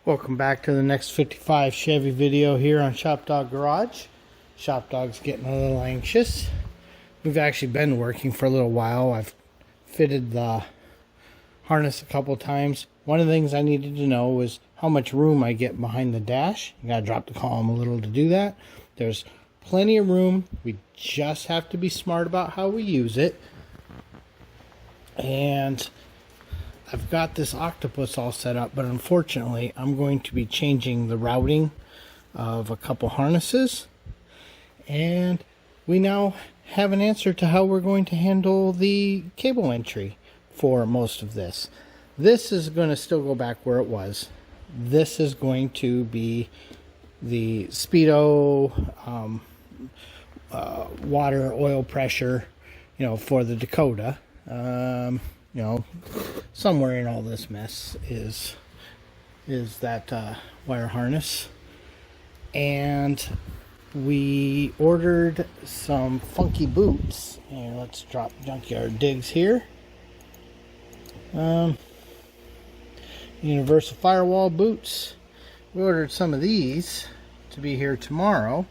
Welcome back to the next 55 Chevy video here on ShopDog-Garage. ShopDog's getting a little anxious. We've actually been working for a little while. I've fitted the harness a couple times. One of the things I needed to know was how much room I get behind the dash. You gotta drop the column a little to do that. There's plenty of room. We just have to be smart about how we use it. And I've got this octopus all set up, but unfortunately I'm going to be changing the routing of a couple harnesses, and we now have an answer to how we're going to handle the cable entry for most of this. This is going to still go back where it was. This is going to be the speedo water oil pressure, for the Dakota. Somewhere in all this mess is that wire harness. And we ordered some funky boots. And let's drop Junkyard Digs here. Universal Firewall boots. We ordered some of these to be here tomorrow.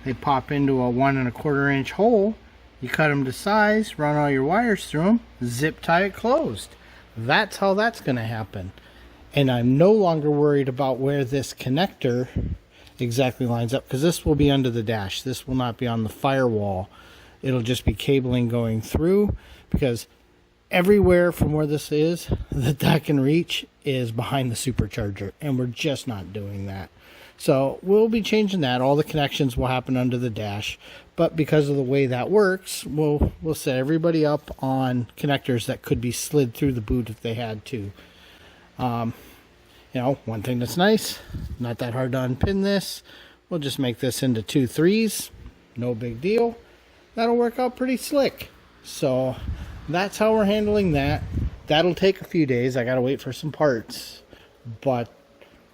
They pop into a 1 1/4 inch hole. You cut them to size, run all your wires through them, zip tie it closed. That's how that's going to happen. And I'm no longer worried about where this connector exactly lines up, because this will be under the dash. This will not be on the firewall. It'll just be cabling going through, because everywhere from where this is that can reach is behind the supercharger, and we're just not doing that. So we'll be changing that. All the connections will happen under the dash, but because of the way that works, we'll set everybody up on connectors that could be slid through the boot if they had to. One thing that's nice, not that hard to unpin this. We'll just make this into 2 3s. No big deal. That'll work out pretty slick. So that's how we're handling that. That'll take a few days. I gotta wait for some parts, but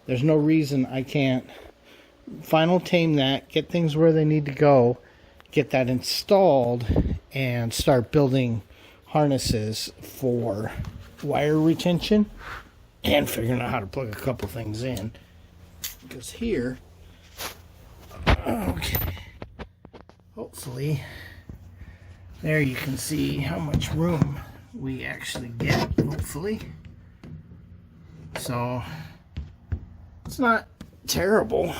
there's no reason I can't final tame that, get things where they need to go, get that installed, and start building harnesses for wire retention and figuring out how to plug a couple things in. Because here, okay, hopefully, there you can see how much room we actually get, hopefully. So it's not terrible.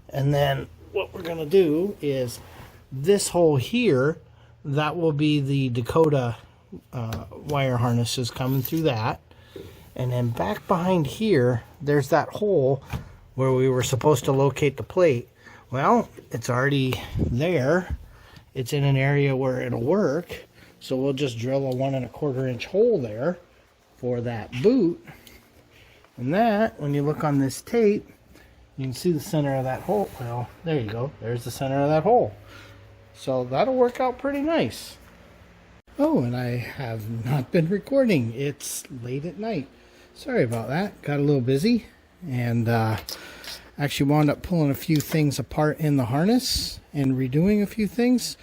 And then what we're going to do is this hole here, that will be the Dakota wire harnesses coming through that. And then back behind here, there's that hole where we were supposed to locate the plate. Well, it's already there. It's in an area where it'll work. So we'll just drill a 1 1/4 inch hole there for that boot. And that, when you look on this tape, you can see the center of that hole. Well, there you go. There's the center of that hole. So that'll work out pretty nice. Oh, and I have not been recording. It's late at night. Sorry about that. Got a little busy. And actually wound up pulling a few things apart in the harness and redoing a few things.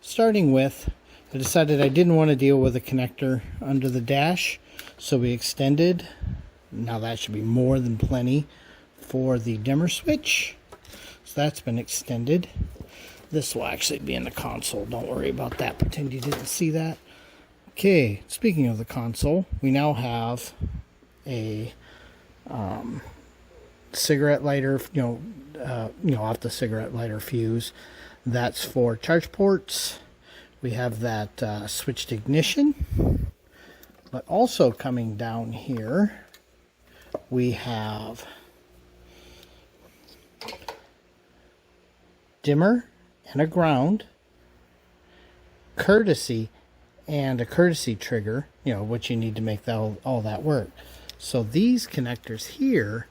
Starting with, I decided I didn't want to deal with a connector under the dash. So we extended. Now that should be more than plenty for the dimmer switch. So that's been extended. This will actually be in the console. Don't worry about that. Pretend you didn't see that. Okay, speaking of the console, we now have a cigarette lighter, off the cigarette lighter fuse. That's for charge ports. We have that switched ignition. But also coming down here, we have dimmer and a ground, courtesy, and a courtesy trigger, what you need to make all that work. So these connectors here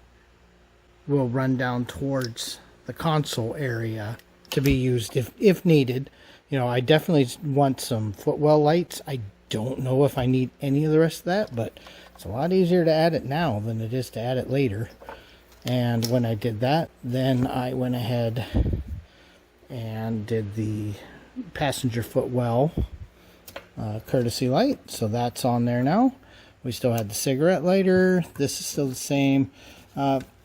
will run down towards the console area to be used if needed. I definitely want some footwell lights. I don't know if I need any of the rest of that, but it's a lot easier to add it now than it is to add it later. And when I did that, then I went ahead and did the passenger footwell courtesy light. So that's on there now. We still had the cigarette lighter. This is still the same.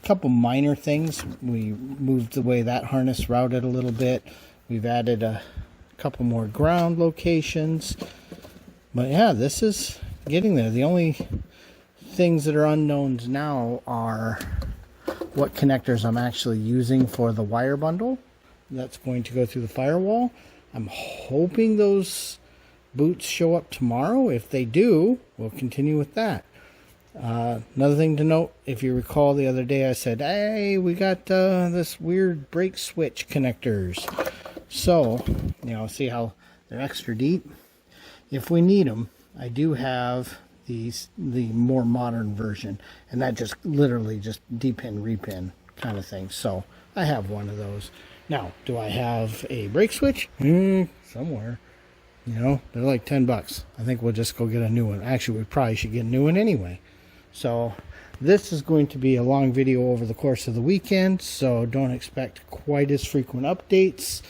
Couple minor things. We moved the way that harness routed a little bit. We've added a couple more ground locations. But yeah, this is getting there. The only things that are unknowns now are what connectors I'm actually using for the wire bundle that's going to go through the firewall. I'm hoping those boots show up tomorrow. If they do, we'll continue with that. Another thing to note, if you recall the other day I said, hey, we got this weird brake switch connectors. So, you know, see how they're extra deep? If we need them, I do have the more modern version, and that just literally just depin repin kind of thing. So I have one of those. Now, do I have a brake switch? Somewhere. You know, they're like $10. I think we'll just go get a new one. Actually, we probably should get a new one anyway. So this is going to be a long video over the course of the weekend, so don't expect quite as frequent updates.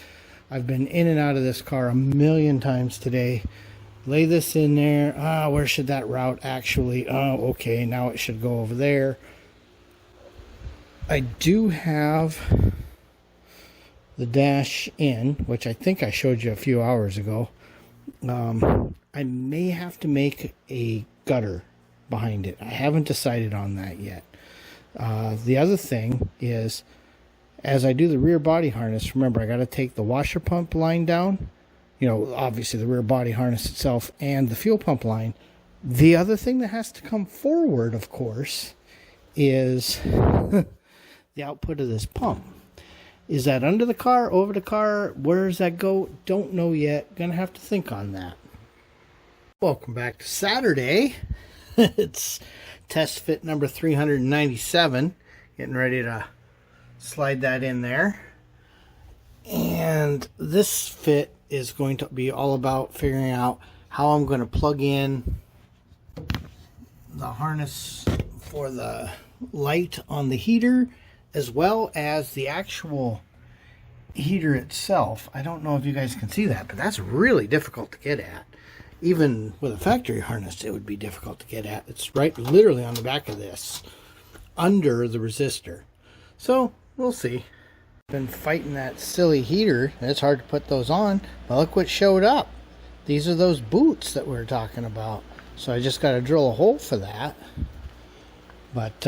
I've been in and out of this car a million times today. Lay this in there. Where should that route actually? Oh, okay, now it should go over there. I do have the dash in, which I think I showed you a few hours ago. I may have to make a gutter behind it. I haven't decided on that yet. The other thing is, as I do the rear body harness, remember I got to take the washer pump line down. You know, obviously the rear body harness itself and the fuel pump line. The other thing that has to come forward, of course, is the output of this pump. Is that under the car, over the car? Where does that go? Don't know yet. Gonna have to think on that. Welcome back to Saturday. It's test fit number 397. Getting ready to slide that in there. And this fit is going to be all about figuring out how I'm going to plug in the harness for the light on the heater, as well as the actual heater itself. I don't know if you guys can see that, but that's really difficult to get at. Even with a factory harness, it would be difficult to get at. It's right literally on the back of this, under the resistor. So, we'll see. Been fighting that silly heater. It's hard to put those on, but look what showed up. These are those boots that we were talking about. So I just got to drill a hole for that. But,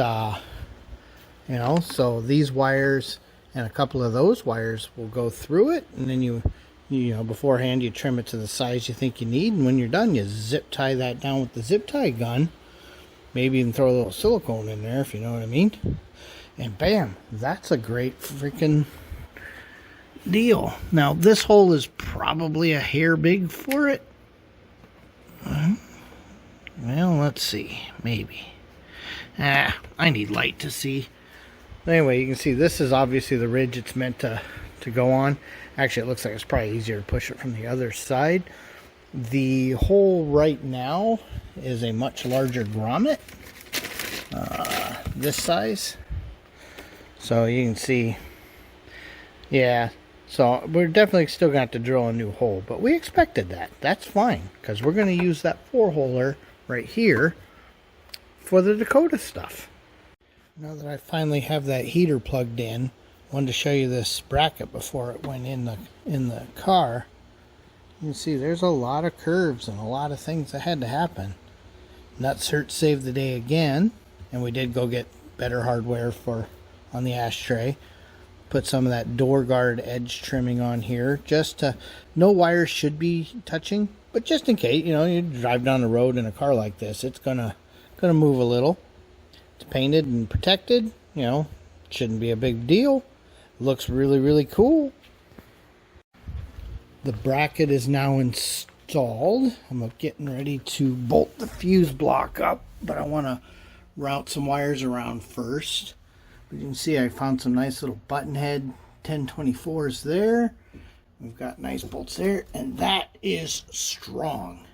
you know, so these wires and a couple of those wires will go through it, and then you know, beforehand you trim it to the size you think you need, and when you're done you zip tie that down with the zip tie gun. Maybe even throw a little silicone in there, if you know what I mean. And bam, that's a great freaking deal. Now this hole is probably a hair big for it. Well, let's see, maybe. I need light to see. Anyway, you can see this is obviously the ridge it's meant to go on. Actually, it looks like it's probably easier to push it from the other side. The hole right now is a much larger grommet, this size. So you can see, yeah, so we're definitely still going to have to drill a new hole, but we expected that. That's fine, because we're going to use that 4-holer right here for the Dakota stuff. Now that I finally have that heater plugged in, I wanted to show you this bracket before it went in the car. You can see there's a lot of curves and a lot of things that had to happen. Nut cert saved the day again, and we did go get better hardware on the ashtray. Put some of that door guard edge trimming on here. No wires should be touching, but just in case, you know, you drive down the road in a car like this, it's gonna move a little. It's painted and protected, you know, shouldn't be a big deal. Looks really, really cool. The bracket is now installed. I'm getting ready to bolt the fuse block up, but I want to route some wires around first. But you can see I found some nice little button head 1024s there. We've got nice bolts there, and that is strong.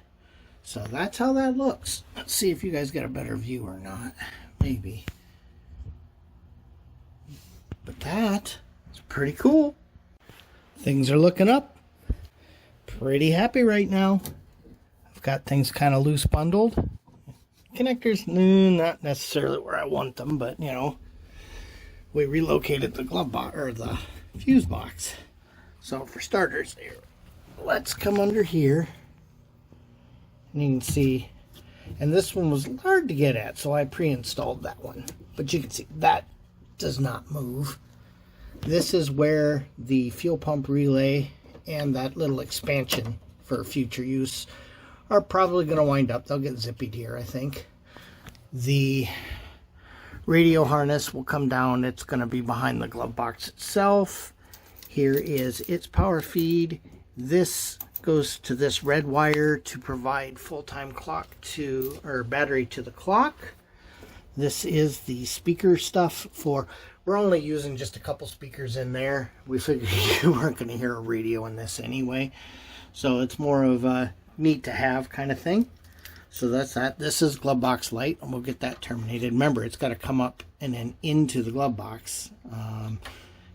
So that's how that looks. Let's see if you guys get a better view or not. Maybe. But that is pretty cool. Things are looking up. Pretty happy right now. I've got things kind of loose bundled. connectors, not necessarily where I want them, but you know, we relocated the glove box or the fuse box. So for starters, there, let's come under here, and you can see. And this one was hard to get at, so I pre-installed that one. But you can see that does not move. This is where the fuel pump relay and that little expansion for future use are probably going to wind up. They'll get zippied here, I think. The radio harness will come down. It's going to be behind the glove box itself. Here is its power feed. This goes to this red wire to provide full-time clock to, or battery to the clock. This is the speaker stuff for, we're only using just a couple speakers in there. We figured you weren't going to hear a radio in this anyway. So it's more of a neat to have kind of thing. So that's that. This is glove box light, and we'll get that terminated. Remember, it's got to come up and then into the glove box.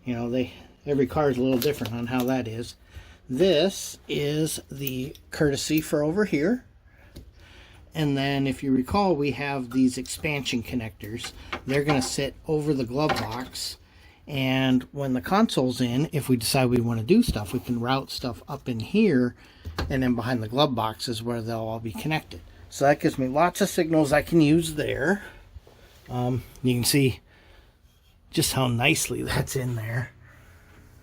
You know, every car is a little different on how that is. This is the courtesy for over here. And then if you recall, we have these expansion connectors. They're going to sit over the glove box. And when the console's in, if we decide we want to do stuff, we can route stuff up in here. And then behind the glove box is where they'll all be connected. So that gives me lots of signals I can use there. You can see just how nicely that's in there.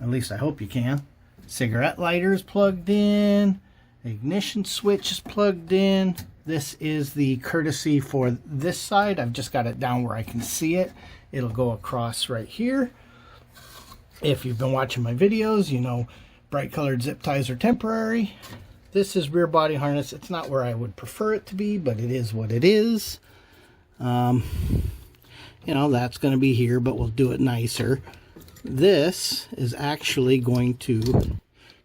At least I hope you can. Cigarette lighter is plugged in. Ignition switch is plugged in. This is the courtesy for this side. I've just got it down where I can see it. It'll go across right here. If you've been watching my videos, you know bright colored zip ties are temporary. This is rear body harness. It's not where I would prefer it to be, but it is what it is. You know, that's going to be here, but we'll do it nicer. This is actually going to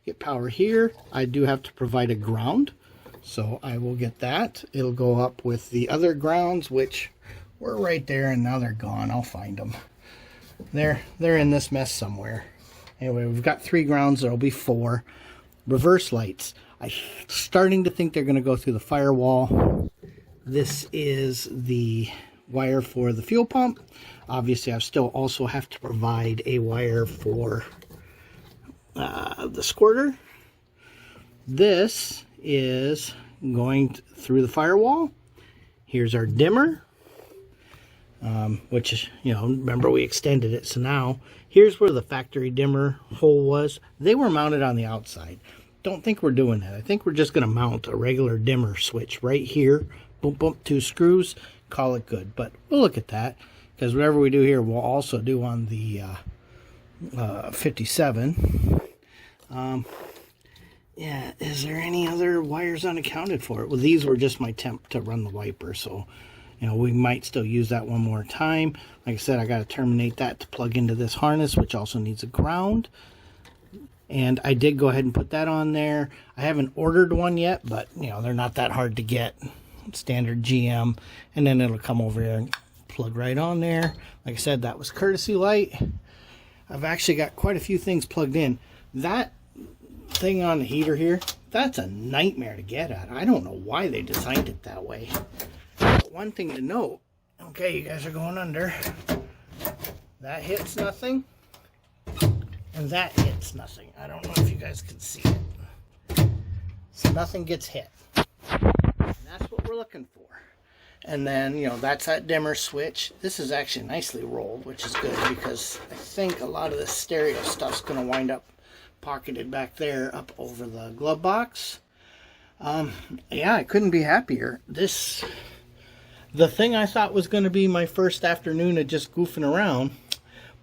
get power here. I do have to provide a ground, so I will get that. It'll go up with the other grounds, which were right there, and now they're gone. I'll find them. They're in this mess somewhere. Anyway, we've got 3 grounds. There'll be 4. Reverse lights. I'm starting to think they're going to go through the firewall. This is the wire for the fuel pump. Obviously, I still also have to provide a wire for the squirter. This is going through the firewall. Here's our dimmer, which is, you know, remember we extended it. So now here's where the factory dimmer hole was. They were mounted on the outside. Don't think we're doing that. I think we're just going to mount a regular dimmer switch right here. Boom, boom, 2 screws. Call it good. But we'll look at that, because whatever we do here, we'll also do on the 57. Yeah, is there any other wires unaccounted for? Well, these were just my temp to run the wiper, so you know we might still use that one more time. Like I said, I got to terminate that to plug into this harness, which also needs a ground. And I did go ahead and put that on there. I haven't ordered one yet, but you know they're not that hard to get. Standard GM, and then it'll come over here and plug right on there. Like I said, that was courtesy light. I've actually got quite a few things plugged in. That thing on the heater here, that's a nightmare to get at. I don't know why they designed it that way. But one thing to note, okay, you guys are going under. That hits nothing, and that hits nothing. I don't know if you guys can see it. So nothing gets hit. That's what we're looking for. And then, you know, that's that dimmer switch. This is actually nicely rolled, which is good, because I think a lot of this stereo stuff's going to wind up pocketed back there up over the glove box. Yeah, I couldn't be happier. The thing I thought was going to be my first afternoon of just goofing around,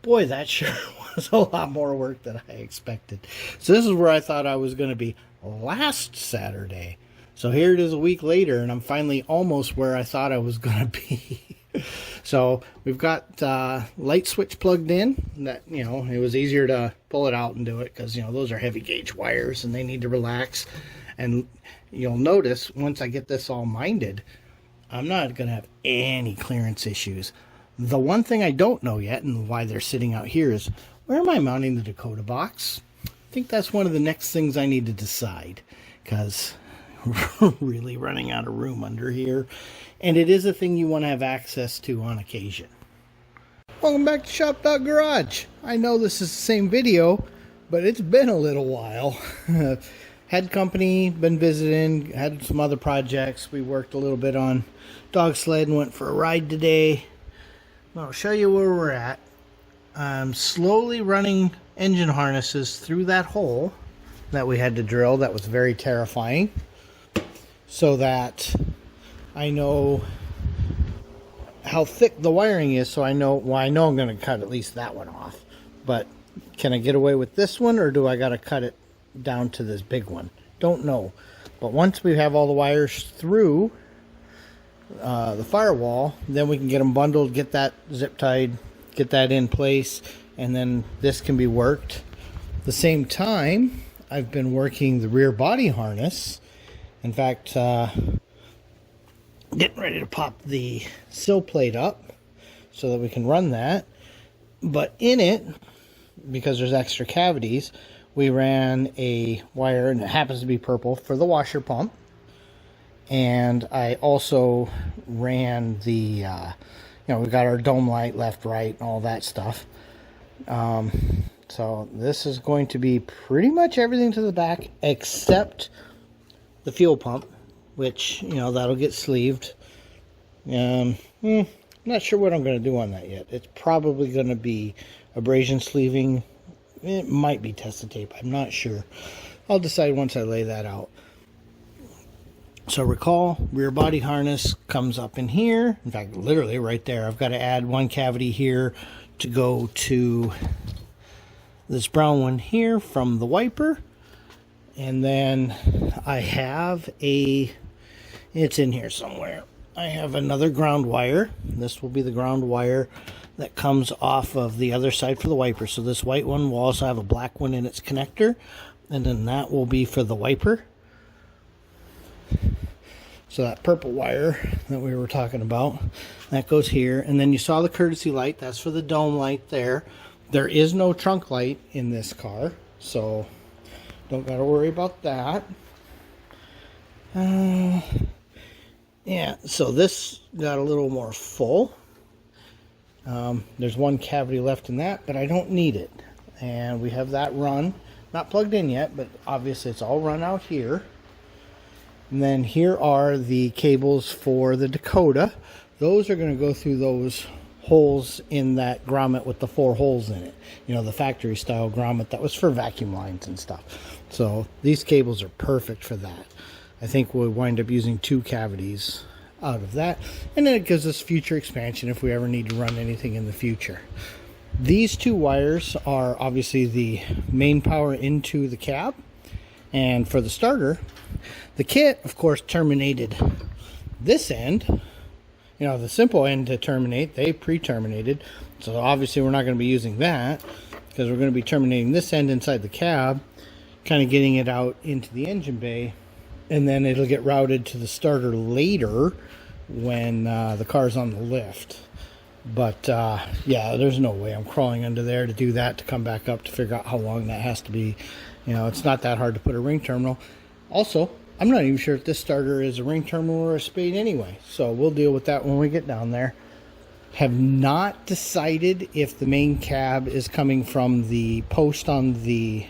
boy, that sure was a lot more work than I expected. So this is where I thought I was going to be last Saturday. So here it is a week later, and I'm finally almost where I thought I was going to be. So we've got light switch plugged in. That, you know, it was easier to pull it out and do it because, you know, those are heavy gauge wires and they need to relax. And you'll notice once I get this all minded, I'm not going to have any clearance issues. The one thing I don't know yet, and why they're sitting out here, is where am I mounting the Dakota box? I think that's one of the next things I need to decide, because really running out of room under here. And it is a thing you want to have access to on occasion. Welcome back to ShopDog-Garage. I know this is the same video, but it's been a little while. Had company, been visiting, had some other projects. We worked a little bit on dog sled and went for a ride today. I'll show you where we're at. I'm slowly running engine harnesses through that hole that we had to drill. That was very terrifying. So that I know how thick the wiring is, so I know, well, I know I'm going to cut at least that one off. But can I get away with this one, or do I got to cut it down to this big one? Don't know. But once we have all the wires through the firewall, then we can get them bundled, get that zip tied, get that in place, and then this can be worked. At the same time, I've been working the rear body harness. In fact, getting ready to pop the sill plate up so that we can run that. But in it, because there's extra cavities, we ran a wire, and it happens to be purple, for the washer pump. And I also ran the, we got our dome light left, right, and all that stuff. So this is going to be pretty much everything to the back except the fuel pump, which, that'll get sleeved. I'm not sure what I'm going to do on that yet. It's probably going to be abrasion sleeving. It might be tested tape. I'm not sure. I'll decide once I lay that out. So recall, rear body harness comes up in here. In fact, literally right there. I've got to add one cavity here to go to this brown one here from the wiper. And then I have it's in here somewhere. I have another ground wire. This will be the ground wire that comes off of the other side for the wiper. So this white one will also have a black one in its connector, and then that will be for the wiper. So that purple wire that we were talking about, that goes here. And then you saw the courtesy light. That's for the dome light there. There is no trunk light in this car, so don't got to worry about that. Yeah, so this got a little more full. There's one cavity left in that, but I don't need it. And we have that run. Not plugged in yet, but obviously it's all run out here. And then here are the cables for the Dakota. Those are going to go through those holes in that grommet with the 4 holes in it. The factory style grommet that was for vacuum lines and stuff. So these cables are perfect for that. I think we'll wind up using 2 cavities out of that. And then it gives us future expansion if we ever need to run anything in the future. These 2 wires are obviously the main power into the cab. And for the starter, the kit, of course, terminated this end. The simple end to terminate, they pre-terminated. So obviously we're not going to be using that, because we're going to be terminating this end inside the cab, kind of getting it out into the engine bay. And then it'll get routed to the starter later when the car's on the lift. But yeah, there's no way I'm crawling under there to do that, to come back up to figure out how long that has to be. It's not that hard to put a ring terminal. Also, I'm not even sure if this starter is a ring terminal or a spade anyway. So we'll deal with that when we get down there. Have not decided if the main cab is coming from the post on the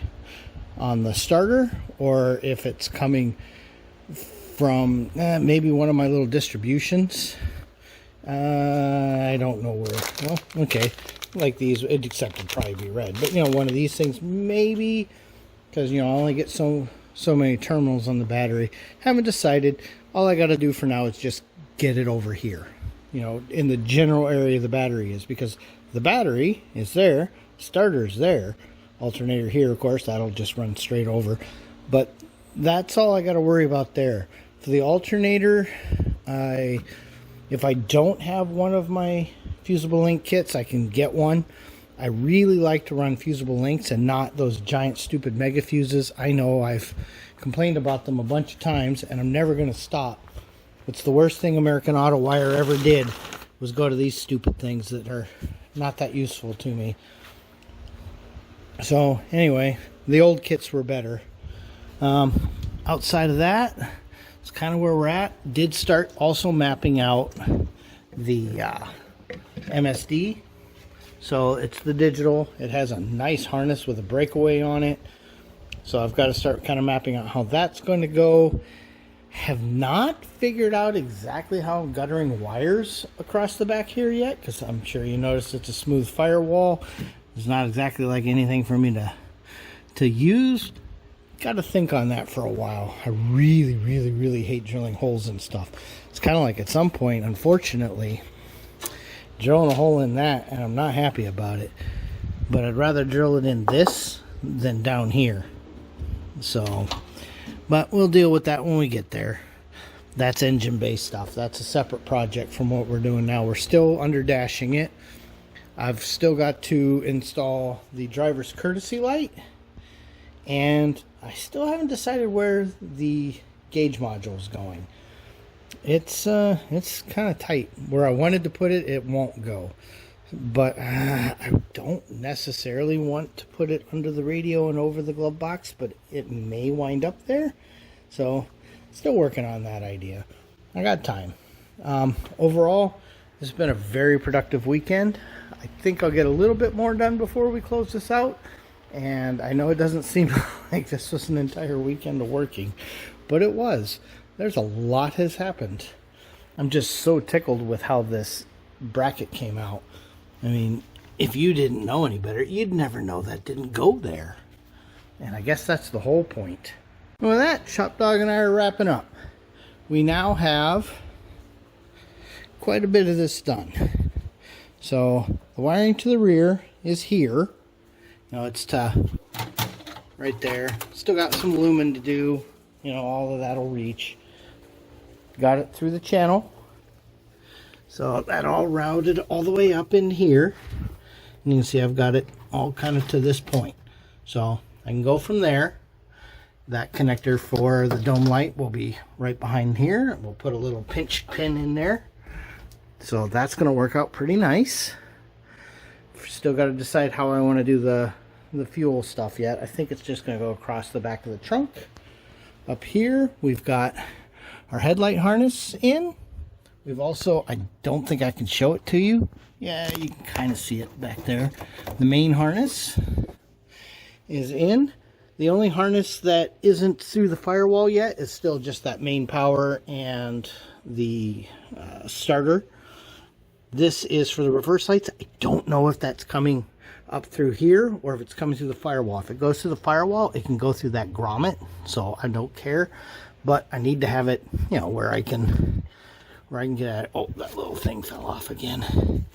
starter, or if it's coming from maybe one of my little distributions. I don't know where. Well, okay, like these, except it'd probably be red. But one of these things maybe, because I only get so many terminals on the battery. Haven't decided. All I got to do for now is just get it over here, in the general area the battery is, because the battery is there, starter is there, alternator here, of course, that'll just run straight over. But that's all I got to worry about there. For the alternator, if I don't have one of my fusible link kits, I can get one. I really like to run fusible links and not those giant stupid mega fuses. I know I've complained about them a bunch of times, and I'm never going to stop. It's the worst thing American Auto Wire ever did, was go to these stupid things that are not that useful to me. So anyway, the old kits were better. Outside of that, it's kind of where we're at. Did start also mapping out the MSD. So it's the digital. It has a nice harness with a breakaway on it. So I've got to start kind of mapping out how that's going to go. Have not figured out exactly how I'm guttering wires across the back here yet, because I'm sure you noticed it's a smooth firewall. It's not exactly like anything for me to use. Got to think on that for a while. I really hate drilling holes and stuff. It's kind of like at some point, unfortunately, drilling a hole in that, and I'm not happy about it. But I'd rather drill it in this than down here. So, but we'll deal with that when we get there. That's engine-based stuff. That's a separate project from what we're doing now. We're still under dashing it. I've still got to install the driver's courtesy light, and I still haven't decided where the gauge module is going. It's kind of tight. Where I wanted to put it, it won't go. But I don't necessarily want to put it under the radio and over the glove box, but it may wind up there. So, still working on that idea. I got time. Overall, it's been a very productive weekend. I think I'll get a little bit more done before we close this out. And I know it doesn't seem like this was an entire weekend of working, but it was. There's a lot has happened. I'm just so tickled with how this bracket came out. I mean, if you didn't know any better, you'd never know that didn't go there. And I guess that's the whole point. And with that, ShopDog and I are wrapping up. We now have quite a bit of this done. So the wiring to the rear is here. You know, it's right there. Still got some lumen to do. You know, all of that'll reach. Got it through the channel. So that all routed all the way up in here. And you can see I've got it all kind of to this point. So I can go from there. That connector for the dome light will be right behind here. We'll put a little pinch pin in there. So that's going to work out pretty nice. Still got to decide how I want to do the fuel stuff yet. I think it's just going to go across the back of the trunk. Up here we've got our headlight harness in. We've also, I don't think I can show it to you. Yeah, you can kind of see it back there. The main harness is in. The only harness that isn't through the firewall yet is still just that main power and the starter. This is for the reverse lights. I don't know if that's coming up through here or if it's coming through the firewall. If it goes through the firewall, it can go through that grommet, so I don't care. But I need to have it, you know, where I can get at it. Oh, that little thing fell off again.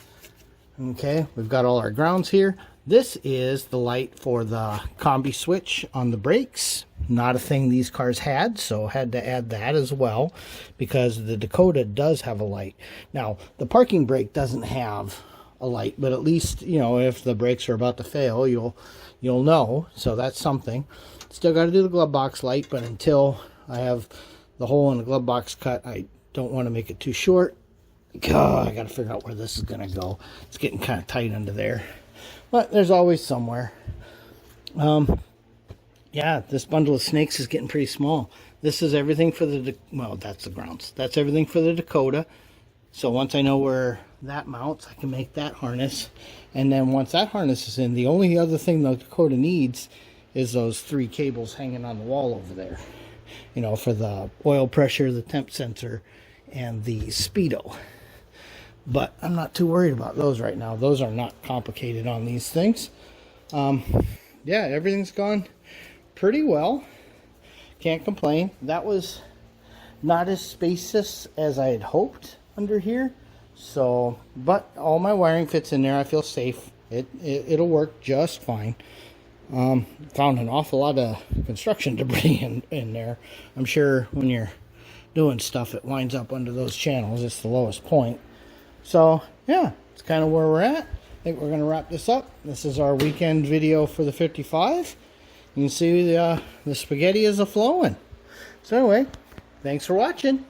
Okay, we've got all our grounds here. This is the light for the combi switch on the brakes. Not a thing these cars had, so had to add that as well because the Dakota does have a light. Now, the parking brake doesn't have a light, but at least, you know, if the brakes are about to fail, you'll know. So that's something. Still got to do the glove box light, but until I have the hole in the glove box cut, I don't want to make it too short. God, I got to figure out where this is going to go. It's getting kind of tight under there. But there's always somewhere. Yeah, this bundle of snakes is getting pretty small. This is everything for the, well, that's the grounds. That's everything for the Dakota. So once I know where that mounts, I can make that harness. And then once that harness is in, the only other thing the Dakota needs is those 3 cables hanging on the wall over there. You know, for the oil pressure, the temp sensor, and the speedo. But I'm not too worried about those right now. Those are not complicated on these things. Yeah, everything's gone pretty well. Can't complain. That was not as spacious as I had hoped under here. So, but all my wiring fits in there. I feel safe. It'll work just fine. Found an awful lot of construction debris in there. I'm sure when you're doing stuff, it winds up under those channels. It's the lowest point. So, yeah, it's kind of where we're at. I think we're going to wrap this up. This is our weekend video for the 55. You can see the spaghetti is a-flowing. So anyway, thanks for watching.